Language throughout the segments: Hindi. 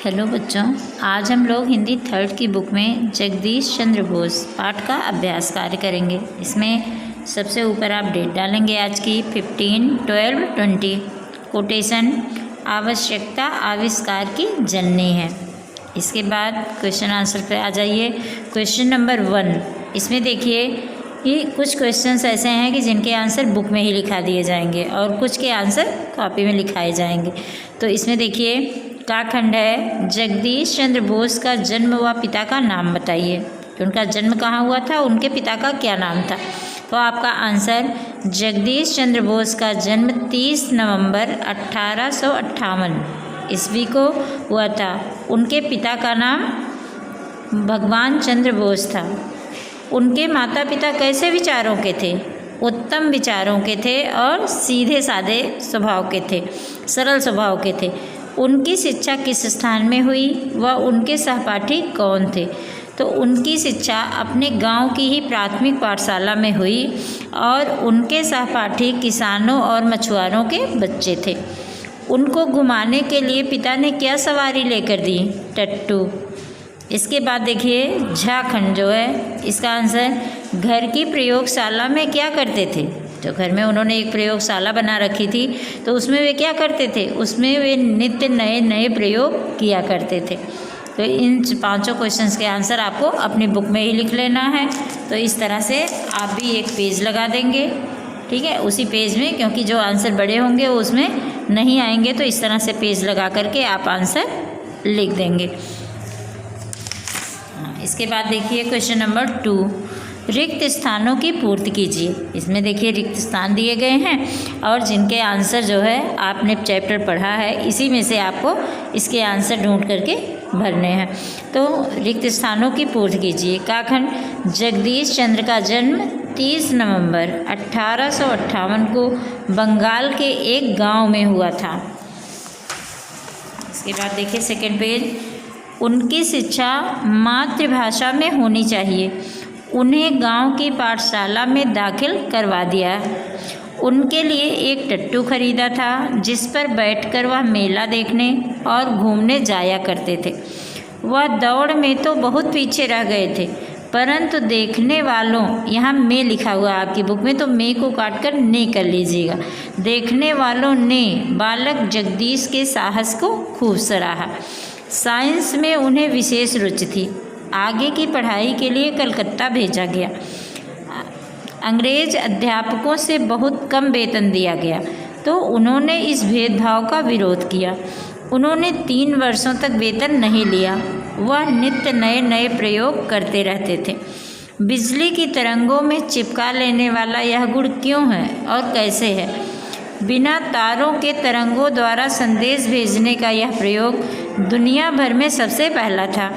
हेलो बच्चों, आज हम लोग हिंदी थर्ड की बुक में जगदीश चंद्र बोस पाठ का अभ्यास कार्य करेंगे। इसमें सबसे ऊपर आप डेट डालेंगे आज की 15, 12, 20। कोटेशन आवश्यकता आविष्कार की जननी है। इसके बाद क्वेश्चन आंसर पे आ जाइए। क्वेश्चन नंबर 1, इसमें देखिए कि कुछ क्वेश्चंस ऐसे हैं कि जिनके आंसर बुक में ही लिखा दिए जाएंगे और कुछ के आंसर कॉपी में लिखाए जाएंगे। तो इसमें देखिए का खंड है, जगदीश चंद्र बोस का जन्म व पिता का नाम बताइए। तो उनका जन्म कहाँ हुआ था, उनके पिता का क्या नाम था। तो आपका आंसर जगदीश चंद्र बोस का जन्म 30 नवंबर 1858 ईस्वी को हुआ था। उनके पिता का नाम भगवान चंद्र बोस था। उनके माता पिता कैसे विचारों के थे, उत्तम विचारों के थे और सीधे साधे स्वभाव के थे, सरल स्वभाव के थे। उनकी शिक्षा किस स्थान में हुई व उनके सहपाठी कौन थे। तो उनकी शिक्षा अपने गांव की ही प्राथमिक पाठशाला में हुई और उनके सहपाठी किसानों और मछुआरों के बच्चे थे। उनको घुमाने के लिए पिता ने क्या सवारी लेकर दी, टट्टू। इसके बाद देखिए झाखंड जो है, इसका आंसर घर की प्रयोगशाला में क्या करते थे। तो घर में उन्होंने एक प्रयोगशाला बना रखी थी, तो उसमें वे क्या करते थे, उसमें वे नित्य नए नए प्रयोग किया करते थे। तो इन 5 क्वेश्चंस के आंसर आपको अपनी बुक में ही लिख लेना है। तो इस तरह से आप भी एक पेज लगा देंगे, ठीक है, उसी पेज में, क्योंकि जो आंसर बड़े होंगे वो उसमें नहीं आएंगे। तो इस तरह से पेज लगा करके आप आंसर लिख देंगे। इसके बाद देखिए क्वेश्चन नंबर 2, रिक्त स्थानों की पूर्ति कीजिए। इसमें देखिए रिक्त स्थान दिए गए हैं और जिनके आंसर जो है आपने चैप्टर पढ़ा है, इसी में से आपको इसके आंसर ढूंढ करके भरने हैं। तो रिक्त स्थानों की पूर्ति कीजिए। का खंड जगदीश चंद्र का जन्म 30 नवंबर 1858 को बंगाल के एक गांव में हुआ था। इसके बाद देखिए सेकंड पेज, उनकी शिक्षा मातृभाषा में होनी चाहिए। उन्हें गांव की पाठशाला में दाखिल करवा दिया। उनके लिए एक टट्टू खरीदा था जिस पर बैठकर वह मेला देखने और घूमने जाया करते थे। वह दौड़ में तो बहुत पीछे रह गए थे, परंतु देखने वालों, यहाँ में लिखा हुआ आपकी बुक में, तो में को काट कर ने कर लीजिएगा। देखने वालों ने बालक जगदीश के साहस को खूब सराहा। साइंस में उन्हें विशेष रुचि थी। आगे की पढ़ाई के लिए कलकत्ता भेजा गया। अंग्रेज अध्यापकों से बहुत कम वेतन दिया गया, तो उन्होंने इस भेदभाव का विरोध किया। उन्होंने 3 वर्षों तक वेतन नहीं लिया। वह नित्य नए नए प्रयोग करते रहते थे। बिजली की तरंगों में चिपका लेने वाला यह गुण क्यों है और कैसे है। बिना तारों के तरंगों द्वारा संदेश भेजने का यह प्रयोग दुनिया भर में सबसे पहला था।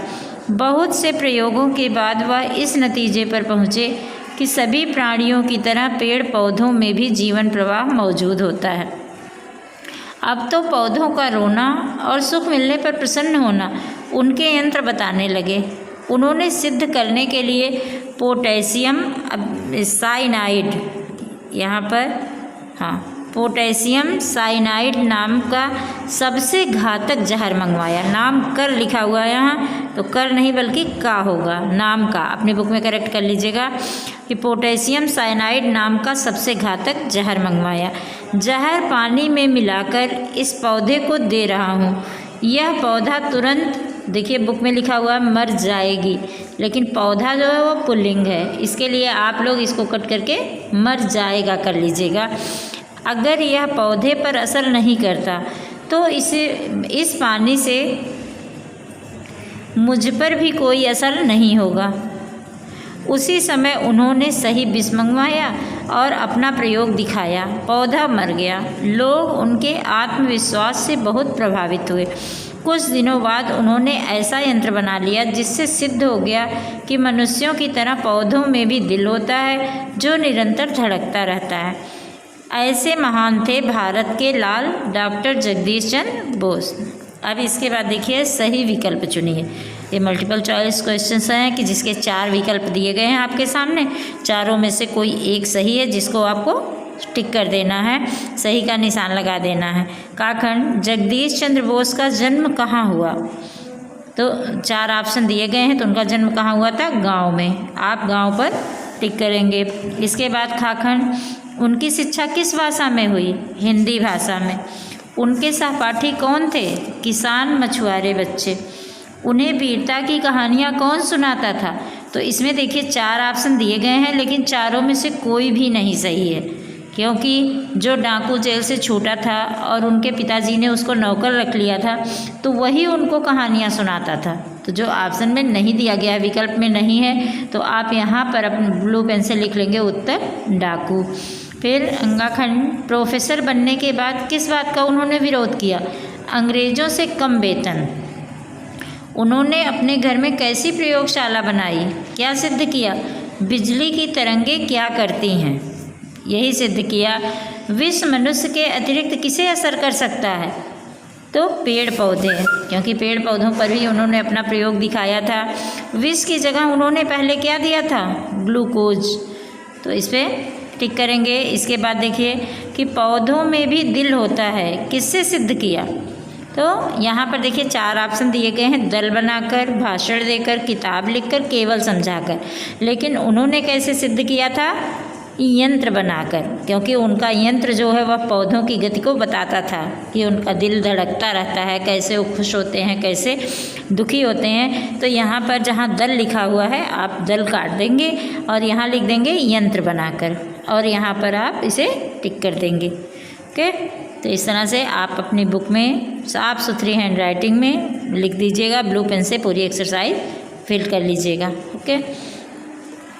बहुत से प्रयोगों के बाद वह इस नतीजे पर पहुँचे कि सभी प्राणियों की तरह पेड़ पौधों में भी जीवन प्रवाह मौजूद होता है। अब तो पौधों का रोना और सुख मिलने पर प्रसन्न होना उनके यंत्र बताने लगे। उन्होंने सिद्ध करने के लिए पोटेशियम साइनाइड, यहाँ पर पोटेशियम साइनाइड नाम का सबसे घातक जहर मंगवाया। नाम कर लिखा हुआ है यहाँ, तो कर नहीं बल्कि का होगा, नाम का। अपनी बुक में करेक्ट कर लीजिएगा कि पोटेशियम साइनाइड नाम का सबसे घातक जहर मंगवाया। जहर पानी में मिलाकर इस पौधे को दे रहा हूँ। यह पौधा तुरंत, देखिए बुक में लिखा हुआ मर जाएगी, लेकिन पौधा जो है वो पुल्लिंग है, इसके लिए आप लोग इसको कट करके मर जाएगा कर लीजिएगा। अगर यह पौधे पर असर नहीं करता तो इस पानी से मुझ पर भी कोई असर नहीं होगा। उसी समय उन्होंने सही विष मंगवाया और अपना प्रयोग दिखाया। पौधा मर गया। लोग उनके आत्मविश्वास से बहुत प्रभावित हुए। कुछ दिनों बाद उन्होंने ऐसा यंत्र बना लिया जिससे सिद्ध हो गया कि मनुष्यों की तरह पौधों में भी दिल होता है जो निरंतर धड़कता रहता है। ऐसे महान थे भारत के लाल डॉक्टर जगदीश चंद्र बोस। अब इसके बाद देखिए सही विकल्प चुनिए। ये मल्टीपल चॉइस क्वेश्चंस हैं कि जिसके 4 विकल्प दिए गए हैं आपके सामने। चारों में से कोई एक सही है जिसको आपको टिक कर देना है, सही का निशान लगा देना है। काखंड, जगदीश चंद्र बोस का जन्म कहाँ हुआ? तो 4 ऑप्शन दिए गए हैं, तो उनका जन्म कहाँ हुआ था? गांव में। आप गांव पर टिक करेंगे। इसके बाद खाखंड, उनकी शिक्षा किस भाषा में हुई? हिंदी भाषा में। उनके सहपाठी कौन थे? किसान मछुआरे बच्चे। उन्हें वीरता की कहानियाँ कौन सुनाता था? तो इसमें देखिए 4 ऑप्शन दिए गए हैं, लेकिन चारों में से कोई भी नहीं सही है, क्योंकि जो डाकू जेल से छूटा था और उनके पिताजी ने उसको नौकर रख लिया था, तो वही उनको कहानियाँ सुनाता था। तो जो ऑप्शन में नहीं दिया गया, विकल्प में नहीं है, तो आप यहाँ पर अपने ब्लू पेन से लिख लेंगे उत्तर डाकू। फिर अंगाखंड, प्रोफेसर बनने के बाद किस बात का उन्होंने विरोध किया? अंग्रेज़ों से कम वेतन। उन्होंने अपने घर में कैसी प्रयोगशाला बनाई? क्या सिद्ध किया? बिजली की तरंगें क्या करती हैं? यही सिद्ध किया। विष मनुष्य के अतिरिक्त किसे असर कर सकता है? तो पेड़ पौधे, क्योंकि पेड़ पौधों पर भी उन्होंने अपना प्रयोग दिखाया था। विष की जगह उन्होंने पहले क्या दिया था? ग्लूकोज। तो इस पर टिक करेंगे। इसके बाद देखिए कि पौधों में भी दिल होता है, किससे सिद्ध किया? तो यहाँ पर देखिए 4 ऑप्शन दिए गए हैं, दल बनाकर, भाषण देकर, किताब लिखकर, केवल समझाकर। लेकिन उन्होंने कैसे सिद्ध किया था? यंत्र बनाकर, क्योंकि उनका यंत्र जो है वह पौधों की गति को बताता था कि उनका दिल धड़कता रहता है, कैसे वो खुश होते हैं, कैसे दुखी होते हैं। तो यहाँ पर जहाँ दल लिखा हुआ है आप दल काट देंगे और यहाँ लिख देंगे यंत्र बनाकर, और यहाँ पर आप इसे टिक कर देंगे। ओके, तो इस तरह से आप अपनी बुक में साफ़ सुथरी हैंड राइटिंग में लिख दीजिएगा, ब्लू पेन से पूरी एक्सरसाइज फिल कर लीजिएगा। ओके।